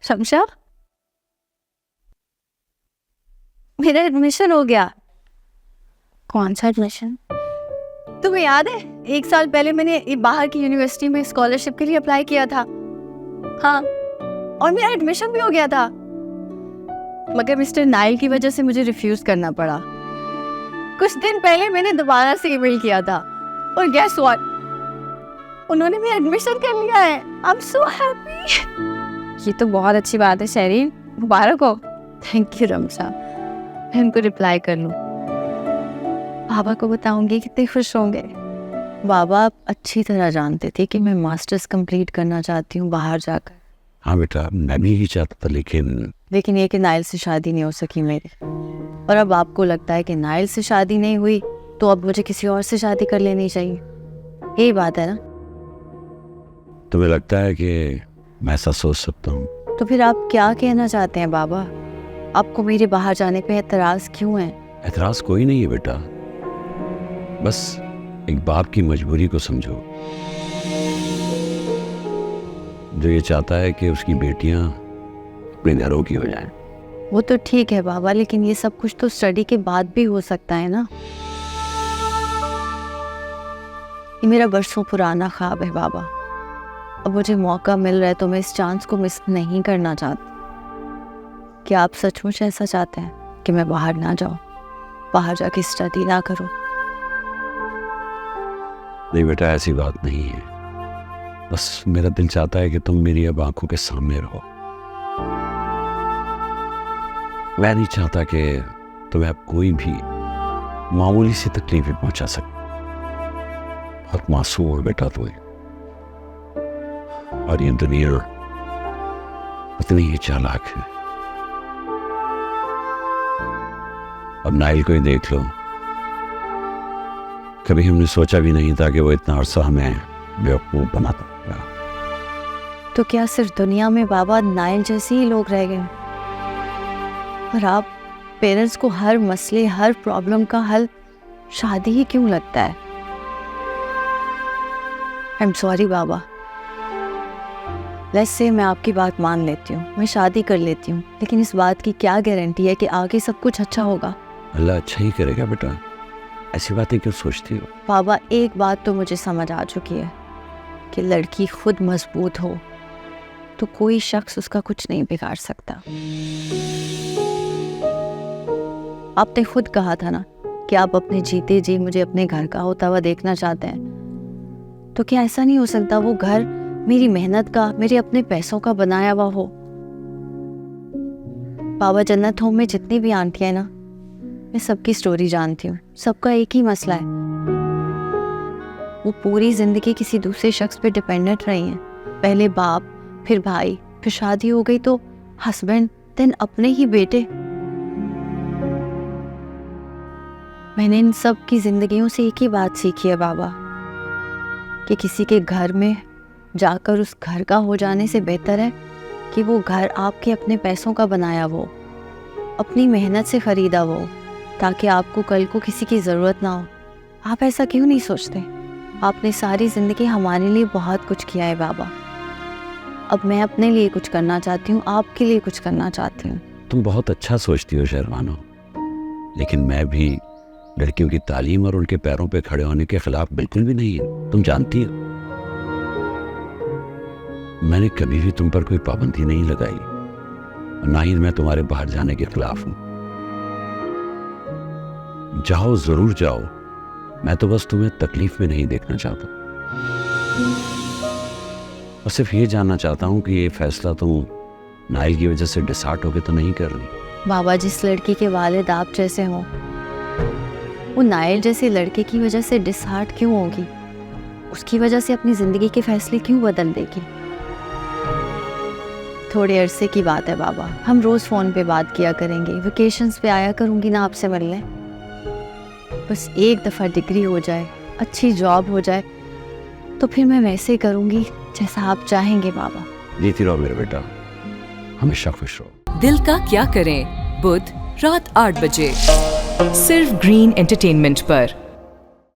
शमशा, मेरा एडमिशन हो गया। कौन सा एडमिशन? तुम्हें याद है 1 साल पहले मैंने बाहर की यूनिवर्सिटी में स्कॉलरशिप के लिए अप्लाई किया था। हाँ, और मेरा एडमिशन भी हो गया था, मगर मिस्टर नाइल की वजह से मुझे रिफ्यूज करना पड़ा। कुछ दिन पहले मैंने दोबारा से ईमेल किया था और गेस व्हाट, उन्होंने मेरा एडमिशन कर लिया है। I am so happy. ये तो बहुत अच्छी बात है शेरीन, मुबारक हो। Thank you Ramsha. मैं उनको रिप्लाई कर लूँ? बाबा को बताऊंगी, कितने खुश होंगे। बाबा आप अच्छी तरह जानते थे कि मैं मास्टर्स कंप्लीट करना चाहती हूँ बाहर जाकर। हाँ बेटा, मैं भी यही चाहता था, लेकिन ये कि नाइल से शादी नहीं हो सकी मेरी। और अब आपको लगता है कि नाइल से शादी नहीं हुई तो अब मुझे किसी और से शादी कर लेनी चाहिए, यही बात है ना? तुम्हें लगता है कि मैं ऐसा सोच सकता हूँ? तो फिर आप क्या कहना चाहते हैं बाबा? आपको मेरे बाहर जाने पे एतराज क्यों है? एतराज कोई नहीं है बेटा, बस एक बाप की मजबूरी को समझो, जो ये चाहता है कि उसकी बेटियां अपने घरों की हो जाएं। वो तो ठीक है बाबा, लेकिन ये सब कुछ तो स्टडी के बाद भी हो सकता है ना। ये मेरा बरसों पुराना ख्वाब है बाबा। अब मुझे मौका मिल रहा है तो मैं इस चांस को मिस नहीं करना चाहती। क्या आप सचमुच ऐसा चाहते हैं कि मैं बाहर ना जाऊं, बाहर जाके स्टडी ना करूं? नहीं बेटा, ऐसी बात नहीं है, बस मेरा दिल चाहता है कि तुम मेरी अब आंखों के सामने रहो। मैं नहीं चाहता कि तुम्हें अब कोई भी मामूली सी तकलीफें पहुंचा सके। बहुत मासूम हो बेटा तुम्हें, और ये दुनिया इतनी ही चालाक है। अब नाइल को ही देख लो, कभी हमने सोचा भी नहीं था कि वो इतना अरसा हमें बेवकूफ बनाता था। तो क्या सिर्फ दुनिया में बाबा नाइल जैसे ही लोग रह गए? और आप पेरेंट्स को हर मसले, हर प्रॉब्लम का हल शादी ही क्यों लगता है? I am sorry Baba. Let's say मैं आपकी बात मान लेती हूँ, मैं शादी कर लेती हूँ, लेकिन इस बात की क्या गारंटी है कि आगे सब कुछ अच्छा होगा? अल्लाह अच्छा ही करेगा बेटा, ऐसी बातें क्यों सोचती हो? बाबा एक बात तो मुझे समझ आ चुकी है कि लड़की खुद मजबूत हो तो कोई शख्स उसका कुछ नहीं बिगाड़ सकता। आपने खुद कहा था ना कि आप अपने जीते जी मुझे अपने घर का होता हुआ देखना चाहते हैं, तो क्या ऐसा नहीं हो सकता वो घर मेरी मेहनत का, मेरे अपने पैसों का बनाया हुआ हो? बाबा जन्नत होम में जितनी भी आंटियां हैं ना, मैं सबकी स्टोरी जानती हूँ। सबका एक ही मसला है, वो पूरी जिंदगी किसी दूसरे शख्स पे डिपेंडेंट रही हैं। पहले बाप, फिर भाई, फिर शादी हो गई तो हस्बैंड, देन अपने ही बेटे। मैंने इन सब की जिंदगियों से एक ही बात सीखी है बाबा, कि किसी के घर में जाकर उस घर का हो जाने से बेहतर है कि वो घर आपके अपने पैसों का बनाया हो, अपनी मेहनत से खरीदा हो, ताकि आपको कल को किसी की ज़रूरत ना हो। आप ऐसा क्यों नहीं सोचते? आपने सारी ज़िंदगी हमारे लिए बहुत कुछ किया है बाबा। अब मैं अपने लिए कुछ करना चाहती हूँ, आपके लिए कुछ करना चाहती हूँ। तुम बहुत अच्छा सोचती हो शहरबानो, लेकिन मैं भी लड़कियों की तालीम और उनके पैरों पे खड़े होने के खिलाफ बिल्कुल भी नहीं है। तुम जानती हो मैंने कभी भी तुम पर कोई पाबंदी नहीं लगाई, और ना ही मैं तुम्हारे बाहर जाने के खिलाफ हूं। जाओ, जरूर जाओ, मैं तो बस तुम्हें तकलीफ में नहीं देखना चाहता, और सिर्फ ये जानना चाहता हूं कि ये फैसला तुम नाइल की वजह से डिसहार्ट होके तो नहीं कर रही। बाबा, जिस लड़की के वालिद आप जैसे हों, वो नाइल जैसे लड़के की वजह से डिसहार्ट क्यों होगी? उसकी वजह से अपनी जिंदगी के फैसले क्यों बदल देगी? थोड़े अरसे की बात है बाबा, हम रोज फोन पे बात किया करेंगे, वेकेशंस पे आया करूंगी ना आपसे मिलने। बस एक दफा डिग्री हो जाए, अच्छी जॉब हो जाए, तो फिर मैं वैसे करूंगी जैसा आप चाहेंगे बाबा। जीती रहो मेरे बेटा, हमेशा खुश रहो। दिल का क्या करें, बुध रात 8 बजे, सिर्फ ग्रीन एंटरटेनमेंट पर।